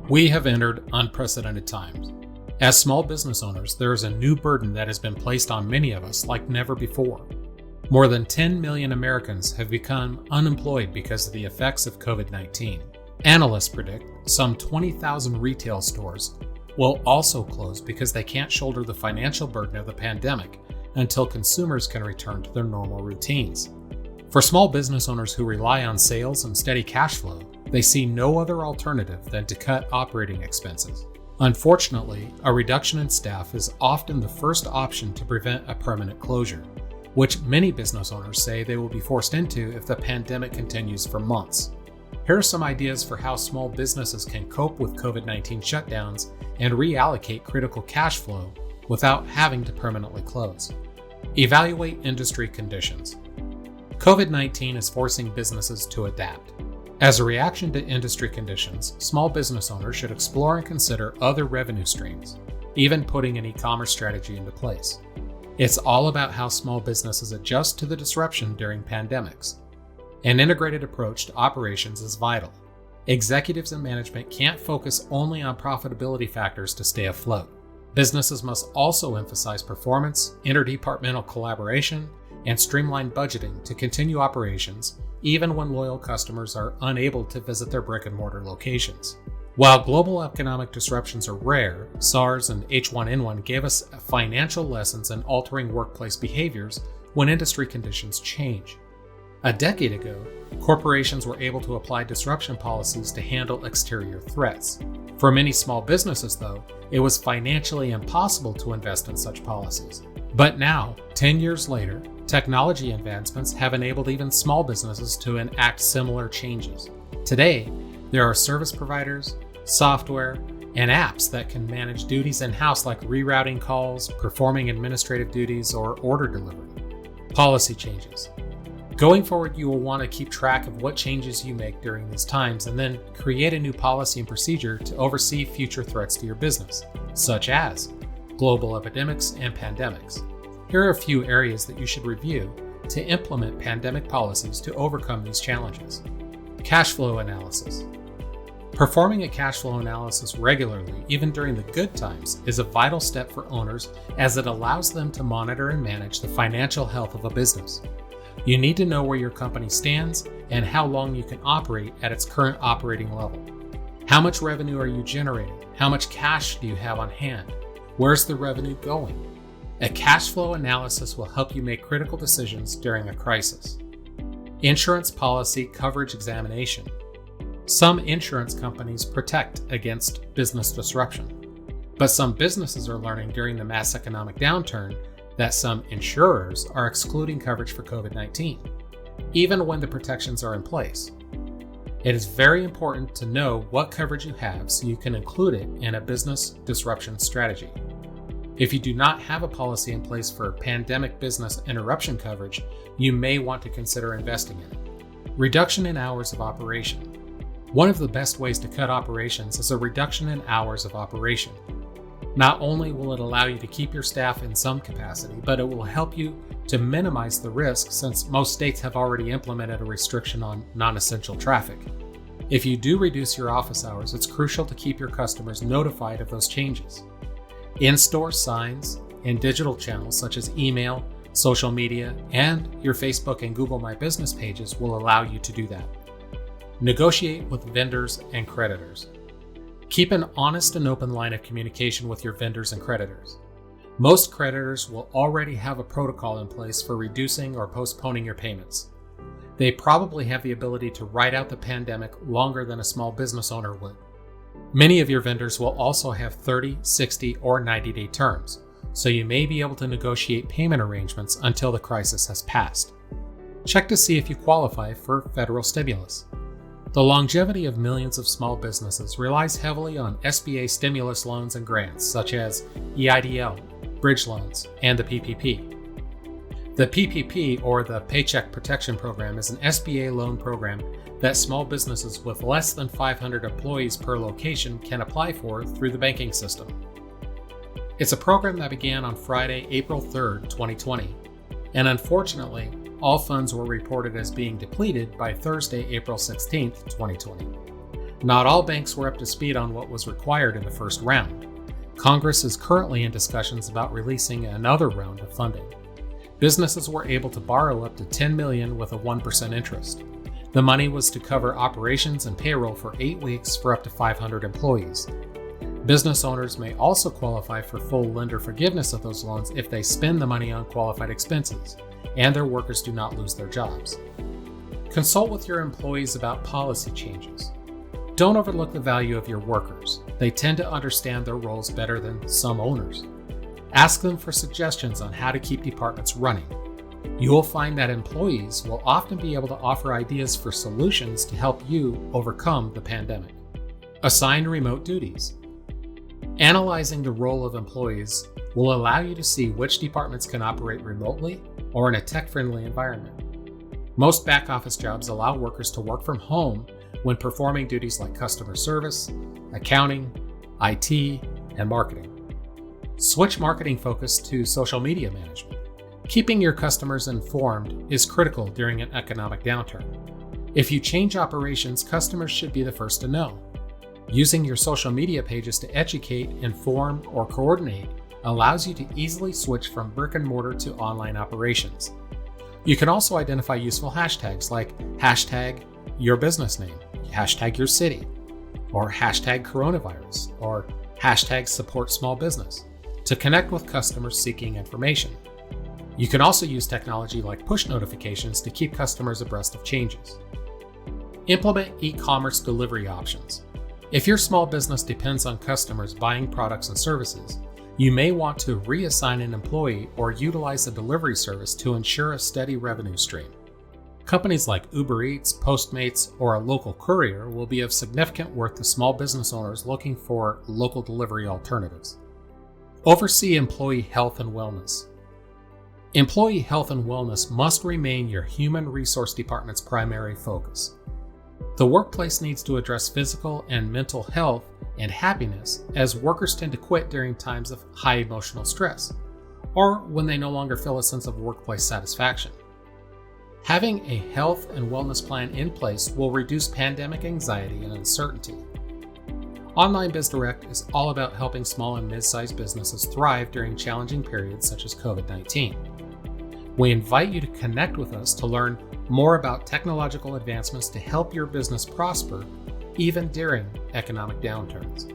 We have entered unprecedented times. As small business owners, there is a new burden that has been placed on many of us like never before. More than 10 million Americans have become unemployed because of the effects of COVID-19. Analysts predict some 20,000 retail stores will also close because they can't shoulder the financial burden of the pandemic until consumers can return to their normal routines. For small business owners who rely on sales and steady cash flow, they see no other alternative than to cut operating expenses. Unfortunately, a reduction in staff is often the first option to prevent a permanent closure, which many business owners say they will be forced into if the pandemic continues for months. Here are some ideas for how small businesses can cope with COVID-19 shutdowns and reallocate critical cash flow without having to permanently close. Evaluate industry conditions. COVID-19 is forcing businesses to adapt. As a reaction to industry conditions, small business owners should explore and consider other revenue streams, even putting an e-commerce strategy into place. It's all about how small businesses adjust to the disruption during pandemics. An integrated approach to operations is vital. Executives and management can't focus only on profitability factors to stay afloat. Businesses must also emphasize performance, interdepartmental collaboration, and streamlined budgeting to continue operations even when loyal customers are unable to visit their brick-and-mortar locations. While global economic disruptions are rare, SARS and H1N1 gave us financial lessons in altering workplace behaviors when industry conditions change. A decade ago, corporations were able to apply disruption policies to handle exterior threats. For many small businesses, though, it was financially impossible to invest in such policies. But now, 10 years later, technology advancements have enabled even small businesses to enact similar changes. Today, there are service providers, software, and apps that can manage duties in-house like rerouting calls, performing administrative duties, or order delivery. Policy changes. Going forward, you will want to keep track of what changes you make during these times and then create a new policy and procedure to oversee future threats to your business, such as global epidemics and pandemics. Here are a few areas that you should review to implement pandemic policies to overcome these challenges. Cash flow analysis. Performing a cash flow analysis regularly, even during the good times, is a vital step for owners as it allows them to monitor and manage the financial health of a business. You need to know where your company stands and how long you can operate at its current operating level. How much revenue are you generating? How much cash do you have on hand? Where's the revenue going? A cash flow analysis will help you make critical decisions during a crisis. Insurance policy coverage examination. Some insurance companies protect against business disruption, but some businesses are learning during the mass economic downturn that some insurers are excluding coverage for COVID-19, even when the protections are in place. It is very important to know what coverage you have so you can include it in a business disruption strategy. If you do not have a policy in place for pandemic business interruption coverage, you may want to consider investing in it. Reduction in hours of operation. One of the best ways to cut operations is a reduction in hours of operation. Not only will it allow you to keep your staff in some capacity, but it will help you to minimize the risk since most states have already implemented a restriction on non-essential traffic. If you do reduce your office hours, it's crucial to keep your customers notified of those changes. In-store signs and digital channels such as email, social media, and your Facebook and Google My Business pages will allow you to do that. Negotiate with vendors and creditors. Keep an honest and open line of communication with your vendors and creditors. Most creditors will already have a protocol in place for reducing or postponing your payments. They probably have the ability to ride out the pandemic longer than a small business owner would. Many of your vendors will also have 30, 60, or 90-day terms, so you may be able to negotiate payment arrangements until the crisis has passed. Check to see if you qualify for federal stimulus. The longevity of millions of small businesses relies heavily on SBA stimulus loans and grants such as EIDL, bridge loans, and the PPP. The PPP, or the Paycheck Protection Program, is an SBA loan program that small businesses with less than 500 employees per location can apply for through the banking system. It's a program that began on Friday, April 3rd, 2020, and unfortunately, all funds were reported as being depleted by Thursday, April 16th, 2020. Not all banks were up to speed on what was required in the first round. Congress is currently in discussions about releasing another round of funding. Businesses were able to borrow up to $10 million with a 1% interest. The money was to cover operations and payroll for 8 weeks for up to 500 employees. Business owners may also qualify for full lender forgiveness of those loans if they spend the money on qualified expenses and their workers do not lose their jobs. Consult with your employees about policy changes. Don't overlook the value of your workers. They tend to understand their roles better than some owners. Ask them for suggestions on how to keep departments running. You will find that employees will often be able to offer ideas for solutions to help you overcome the pandemic. Assign remote duties. Analyzing the role of employees will allow you to see which departments can operate remotely or in a tech-friendly environment. Most back office jobs allow workers to work from home when performing duties like customer service, accounting, IT, and marketing. Switch marketing focus to social media management. Keeping your customers informed is critical during an economic downturn. If you change operations, customers should be the first to know. Using your social media pages to educate, inform, or coordinate allows you to easily switch from brick and mortar to online operations. You can also identify useful hashtags like hashtag your business name, hashtag your city, or hashtag coronavirus, or hashtag support small business to connect with customers seeking information. You can also use technology like push notifications to keep customers abreast of changes. Implement e-commerce delivery options. If your small business depends on customers buying products and services, you may want to reassign an employee or utilize a delivery service to ensure a steady revenue stream. Companies like Uber Eats, Postmates, or a local courier will be of significant worth to small business owners looking for local delivery alternatives. Oversee employee health and wellness. Employee health and wellness must remain your human resource department's primary focus. The workplace needs to address physical and mental health and happiness, as workers tend to quit during times of high emotional stress, or when they no longer feel a sense of workplace satisfaction. Having a health and wellness plan in place will reduce pandemic anxiety and uncertainty. Online BizDirect is all about helping small and mid-sized businesses thrive during challenging periods such as COVID-19. We invite you to connect with us to learn more about technological advancements to help your business prosper even during economic downturns.